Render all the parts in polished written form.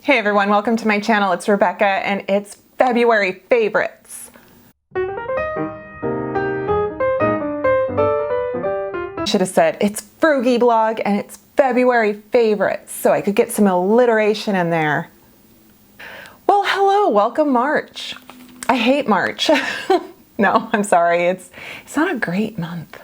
Hey everyone, welcome to my channel. It's Rebecca and it's February favorites. Should have said it's Frugieblog and it's February favorites so I could get some alliteration in there. Well, hello, welcome March. I hate March. No, I'm sorry, it's not a great month.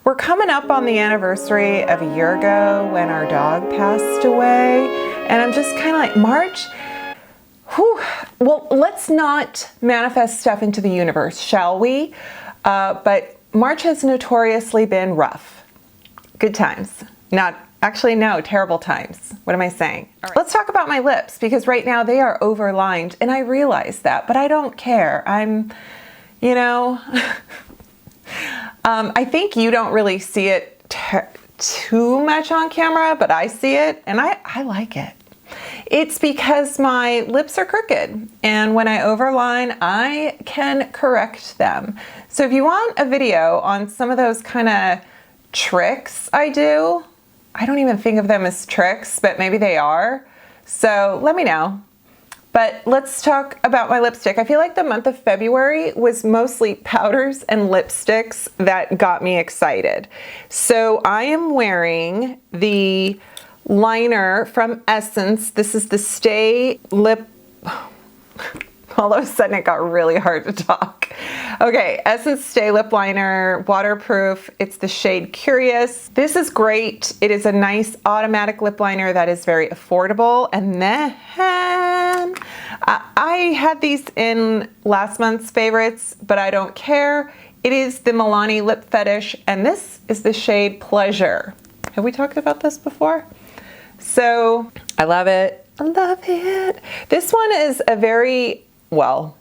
We're coming up on the anniversary of a year ago when our dog passed away, and I'm just kind of like, March? Whew. Well, let's not manifest stuff into the universe, shall we? But March has notoriously been rough. Good times. Actually, no, terrible times. What am I saying? All right. Let's talk about my lips, because right now they are overlined, and I realize that, but I don't care. I think you don't really see it too much on camera, but I see it and I like it. It's because my lips are crooked, and when I overline, I can correct them. So if you want a video on some of those kind of tricks I do, I don't even think of them as tricks, but maybe they are. So let me know. But let's talk about my lipstick. I feel like the month of February was mostly powders and lipsticks that got me excited. So I am wearing the liner from Essence. This is the Stay Lip... All of a sudden it got really hard to talk. Okay, Essence Stay Lip Liner, waterproof. It's the shade Curious. This is great. It is a nice automatic lip liner that is very affordable. And then I had these in last month's favorites, but I don't care. It is the Milani Lip Fetish, and this is the shade Pleasure. Have we talked about this before? So I love it. I love it. This one is a very, well,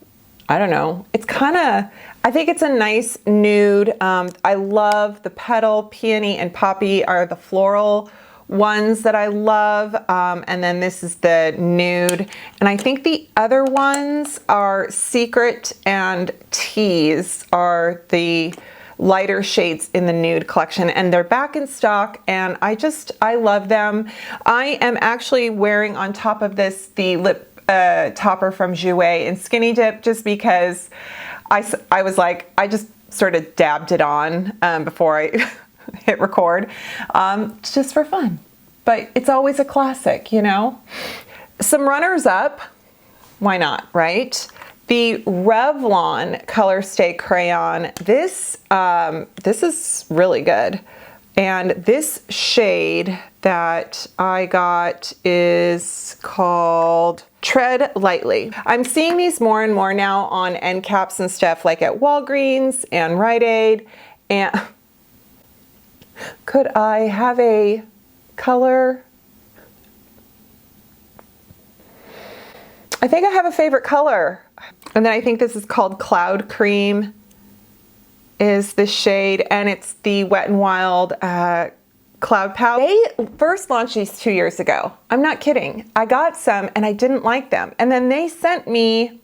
I don't know. It's kind of, I think it's a nice nude. I love the Petal, Peony, and Poppy are the floral ones that I love. And then this is the nude. And I think the other ones are Secret and Tease are the lighter shades in the nude collection, and they're back in stock, and I love them. I am actually wearing on top of this the lip topper from Jouer in Skinny Dip, just because I was like, I just sort of dabbed it on before I hit record, just for fun. But it's always a classic, you know? Some runners up, why not, right? The Revlon Color Stay Crayon, this is really good. And this shade that I got is called Tread Lightly. I'm seeing these more and more now on end caps and stuff, like at Walgreens and Rite Aid. And could I have a color? I think I have a favorite color. And then I think this is called Cloud Cream is the shade, and it's the Wet n Wild Cloud Powder. They first launched these 2 years ago. I'm not kidding. I got some and I didn't like them. And then they sent me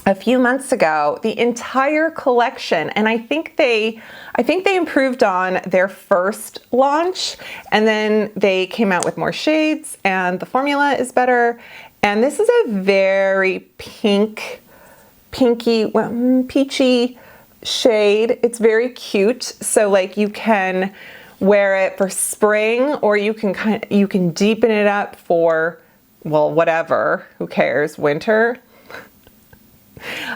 a few months ago the entire collection, and I think they improved on their first launch, and then they came out with more shades and the formula is better. And this is a very pinky, peachy shade. It's very cute. So like you can wear it for spring, or you can deepen it up for, well, whatever, who cares, winter.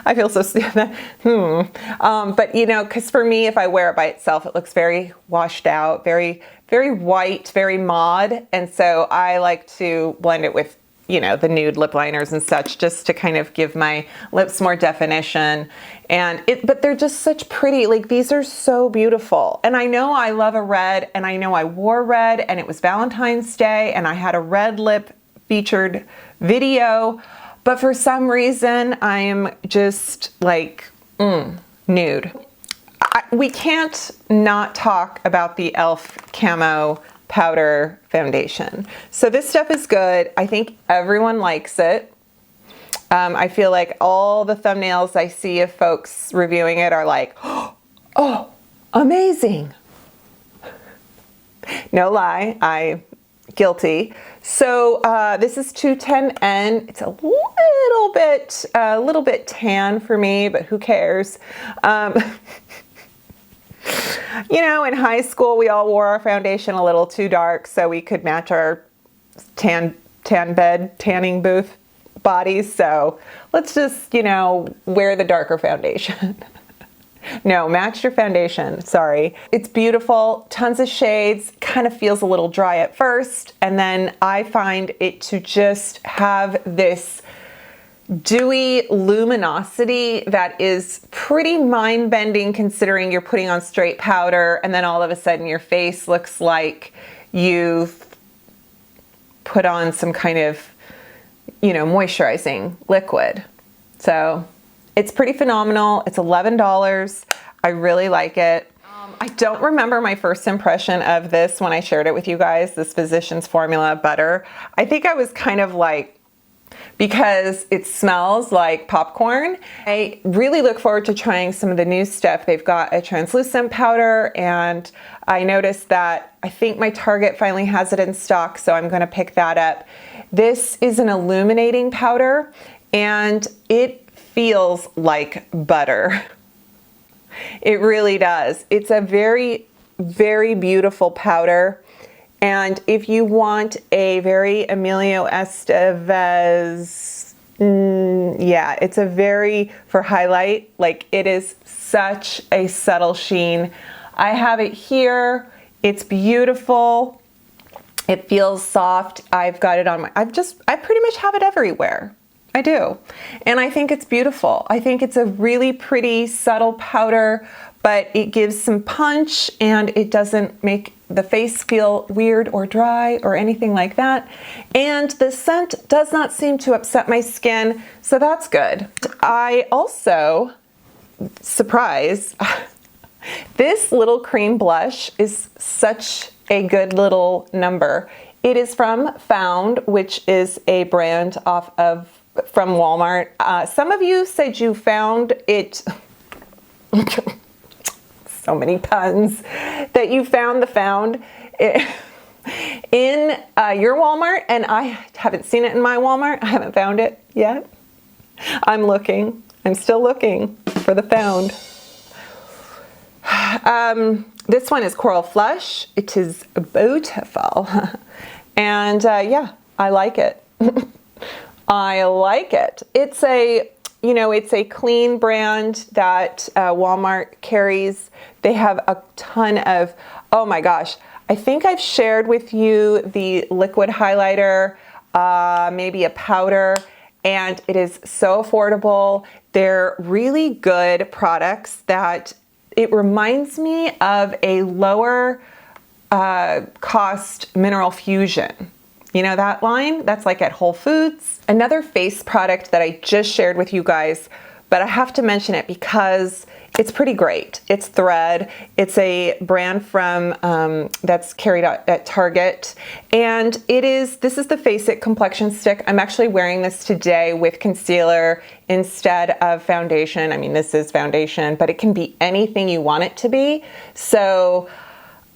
I feel so stupid. But you know, because for me, if I wear it by itself, it looks very washed out, very, very white, very mod. And so I like to blend it with, you know, the nude lip liners and such, just to kind of give my lips more definition. But they're just such pretty, like these are so beautiful. And I know I love a red, and I know I wore red, and it was Valentine's Day, and I had a red lip featured video, but for some reason I am just like, nude. We can't not talk about the e.l.f. Camo powder foundation. So this stuff is good. I think everyone likes it. I feel like all the thumbnails I see of folks reviewing it are like, oh, amazing. No lie, I guilty. So this is 210N. It's a little bit tan for me, but who cares? You know, in high school, we all wore our foundation a little too dark so we could match our tanning booth bodies. So let's just, you know, wear the darker foundation. No, match your foundation. Sorry. It's beautiful. Tons of shades. Kind of feels a little dry at first. And then I find it to just have this dewy luminosity that is pretty mind-bending, considering you're putting on straight powder and then all of a sudden your face looks like you've put on some kind of, you know, moisturizing liquid. So it's pretty phenomenal. It's $11. I really like it. I don't remember my first impression of this when I shared it with you guys, this Physicians Formula butter. I think I was kind of like, because it smells like popcorn. I really look forward to trying some of the new stuff. They've got a translucent powder, and I noticed that I think my Target finally has it in stock, so I'm gonna pick that up. This is an illuminating powder, and it feels like butter. It really does. It's a very, very beautiful powder. And if you want a very Emilio Estevez, yeah, it's a very, for highlight, like it is such a subtle sheen. I have it here. It's beautiful. It feels soft. I've got it on my, I pretty much have it everywhere. I do. And I think it's beautiful. I think it's a really pretty subtle powder, but it gives some punch and it doesn't make the face feel weird or dry or anything like that. And the scent does not seem to upset my skin, so that's good. I also, surprise, this little cream blush is such a good little number. It is from Found, which is a brand from Walmart. Some of you said you found it, so many puns, that you found the Found in your Walmart, and I haven't seen it in my Walmart. I haven't found it yet. I'm looking. I'm still looking for the Found. This one is Coral Flush. It is beautiful. And yeah, I like it. I like it. It's a, you know, it's a clean brand that Walmart carries. They have a ton of, oh my gosh, I think I've shared with you the liquid highlighter, maybe a powder, and it is so affordable. They're really good products that it reminds me of a lower cost Mineral Fusion. You know that line? That's like at Whole Foods. Another face product that I just shared with you guys, but I have to mention it because it's pretty great. It's Thread. It's a brand from that's carried out at Target, and this is the Face It complexion stick. I'm actually wearing this today with concealer instead of foundation. I mean, this is foundation, but it can be anything you want it to be. So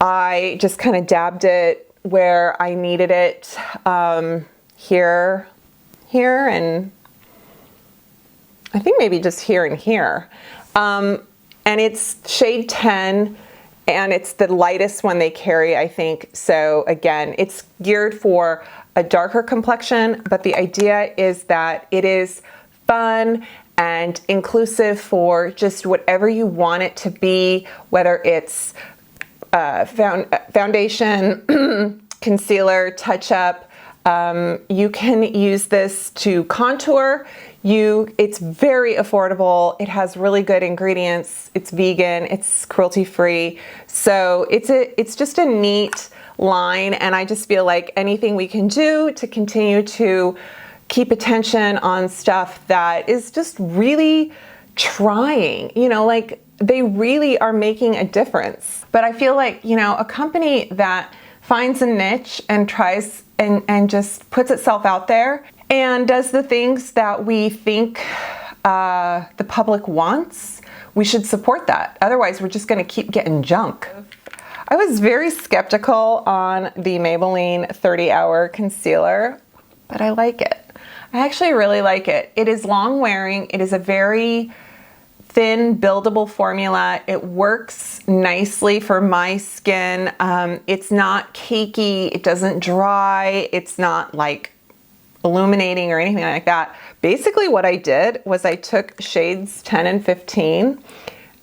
I just kind of dabbed it where I needed it, here, and I think maybe just here and here. And it's shade 10, and it's the lightest one they carry, I think. So again, it's geared for a darker complexion, but the idea is that it is fun and inclusive for just whatever you want it to be, whether it's foundation, concealer, touch-up. You can use this to contour. It's very affordable. It has really good ingredients. It's vegan. It's cruelty-free. So it's just a neat line, and I just feel like anything we can do to continue to keep attention on stuff that is just really trying, you know, like they really are making a difference. But I feel like, you know, a company that finds a niche and tries and just puts itself out there and does the things that we think the public wants, we should support that. Otherwise, we're just gonna keep getting junk. I was very skeptical on the Maybelline 30-hour concealer, but I like it. I actually really like it. It is long wearing. It is a very thin, buildable formula. It works nicely for my skin. It's not cakey. It doesn't dry. It's not like illuminating or anything like that. Basically what I did was I took shades 10 and 15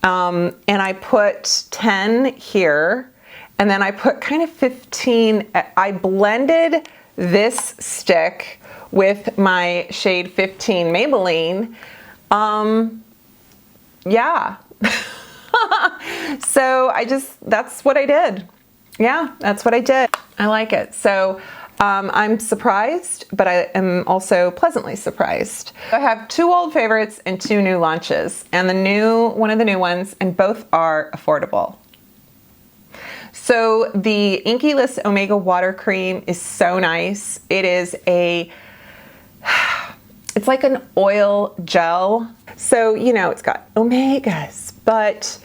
and I put 10 here, and then I put kind of 15. I blended this stick with my shade 15 Maybelline. Yeah. So that's what I did. Yeah, that's what I did. I like it. So I'm surprised, but I am also pleasantly surprised. I have 2 old favorites and 2 new launches, and one of the new ones, and both are affordable. So the Inkyless Omega Water Cream is so nice. It's like an oil gel. So, you know, it's got omegas, but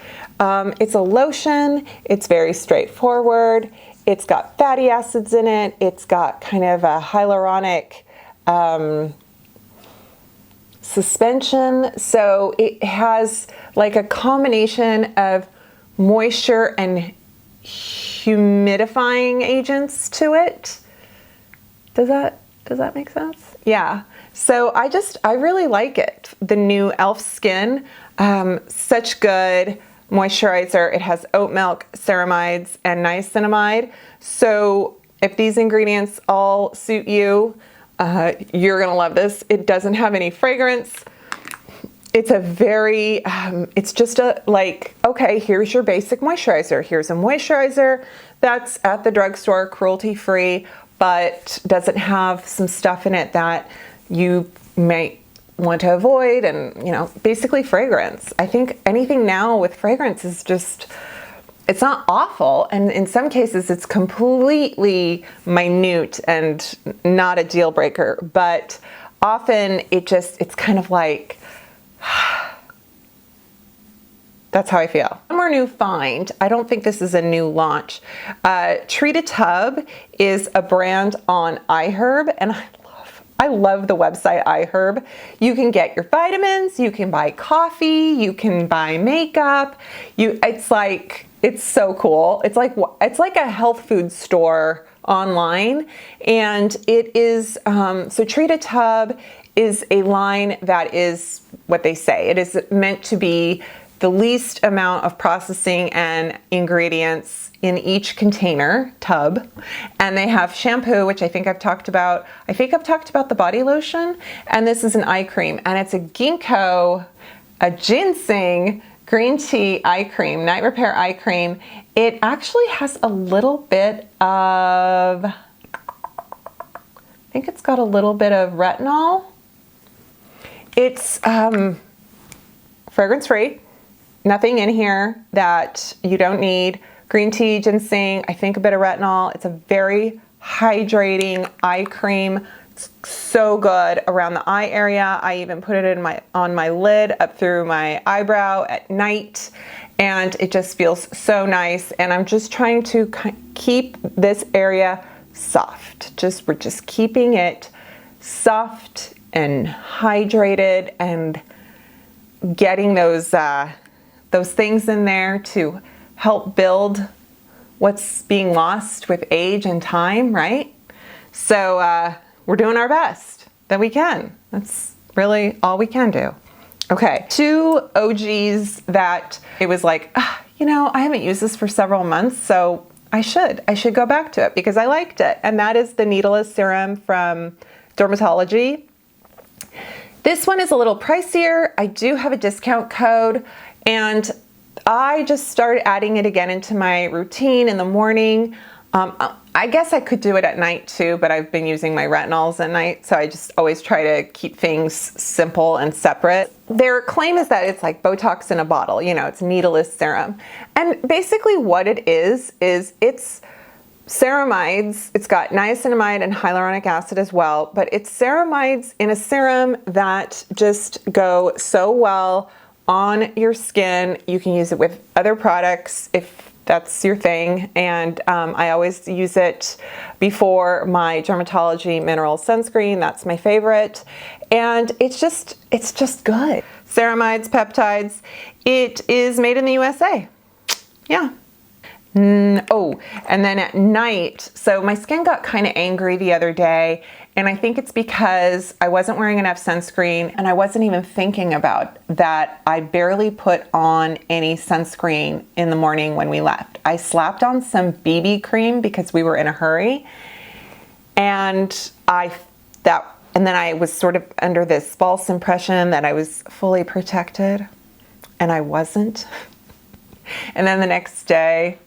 it's a lotion. It's very straightforward. It's got fatty acids in it. It's got kind of a hyaluronic suspension. So it has like a combination of moisture and humidifying agents to it. Does that make sense? Yeah. So I really like it. The new e.l.f. Skin, such good moisturizer. It has oat milk, ceramides, and niacinamide. So if these ingredients all suit you, you're gonna love this. It doesn't have any fragrance. It's it's just like, okay, here's your basic moisturizer. Here's a moisturizer that's at the drugstore, cruelty-free, but doesn't have some stuff in it that you might want to avoid, and, you know, basically fragrance. I think anything now with fragrance is just, it's not awful, and in some cases it's completely minute and not a deal breaker, but often it's kind of like, that's how I feel. One more new find. I don't think this is a new launch. Treat a Tub is a brand on iHerb, and I love the website iHerb. You can get your vitamins, you can buy coffee, you can buy makeup. It's so cool. It's like a health food store online, and it is so Treat a Tub is a line that is what they say. It is meant to be the least amount of processing and ingredients in each container tub. And they have shampoo, which I think I've talked about. I think I've talked about the body lotion, and this is an eye cream, and it's a ginseng green tea eye cream, night repair eye cream. It actually has a little bit of, I think it's got a little bit of retinol. It's fragrance free. Nothing in here that you don't need. Green tea, ginseng, I think a bit of retinol. It's a very hydrating eye cream. It's so good around the eye area. I even put it on my lid up through my eyebrow at night, and it just feels so nice. And I'm just trying to keep this area soft. We're just keeping it soft and hydrated and getting those things in there to help build what's being lost with age and time, right? So we're doing our best that we can. That's really all we can do. Okay, 2 OGs that it was like, you know, I haven't used this for several months, so I should go back to it because I liked it. And that is the Needleless Serum from Dermatology. This one is a little pricier. I do have a discount code, and I just started adding it again into my routine in the morning. I guess I could do it at night too, but I've been using my retinols at night, so I just always try to keep things simple and separate. Their claim is that it's like Botox in a bottle, you know, it's needleless serum. And basically what it is it's ceramides. It's got niacinamide and hyaluronic acid as well, but it's ceramides in a serum that just go so well on your skin. You can use it with other products if that's your thing. And I always use it before my dermatology mineral sunscreen. That's my favorite. And it's just good. Ceramides, peptides. It is made in the USA. Yeah. Oh, and then at night, so my skin got kind of angry the other day, and I think it's because I wasn't wearing enough sunscreen, and I wasn't even thinking about that. I barely put on any sunscreen in the morning when we left. I slapped on some BB cream because we were in a hurry, and then I was sort of under this false impression that I was fully protected, and I wasn't. And then the next day,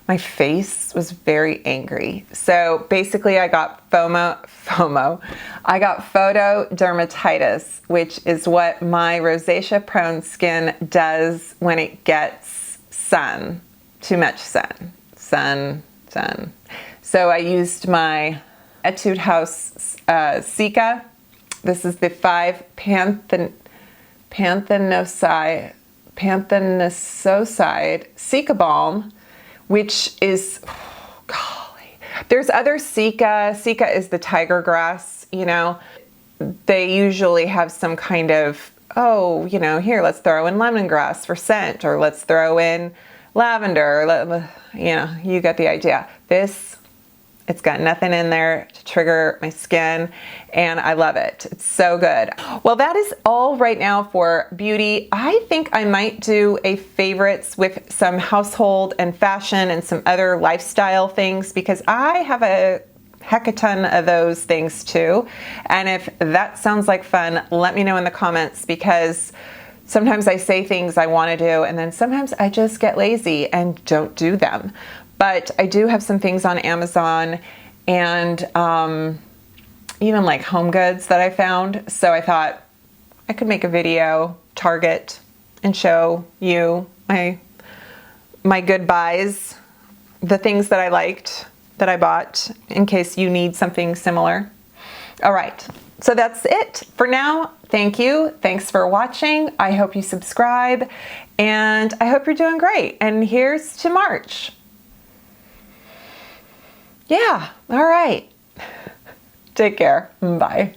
my face was very angry. So basically I got FOMO. I got photodermatitis, which is what my rosacea prone skin does when it gets sun, too much sun. So I used my Etude House Cica. This is the 5 panthanoside Cica Balm, which is, golly, there's other Cica. Cica is the tiger grass, you know. They usually have some kind of, oh, you know, here, let's throw in lemongrass for scent, or let's throw in lavender, you know, you get the idea. This, it's got nothing in there to trigger my skin, and I love it. It's so good. Well, that is all right now for beauty. I think I might do a favorites with some household and fashion and some other lifestyle things, because I have a heck a ton of those things too. And if that sounds like fun, let me know in the comments, because sometimes I say things I want to do, and then sometimes I just get lazy and don't do them. But I do have some things on Amazon, and even like home goods that I found. So I thought I could make a video, Target, and show you my good buys, the things that I liked, that I bought, in case you need something similar. All right, so that's it for now. Thank you. Thanks for watching. I hope you subscribe, and I hope you're doing great. And here's to March. Yeah, all right. Take care. Bye.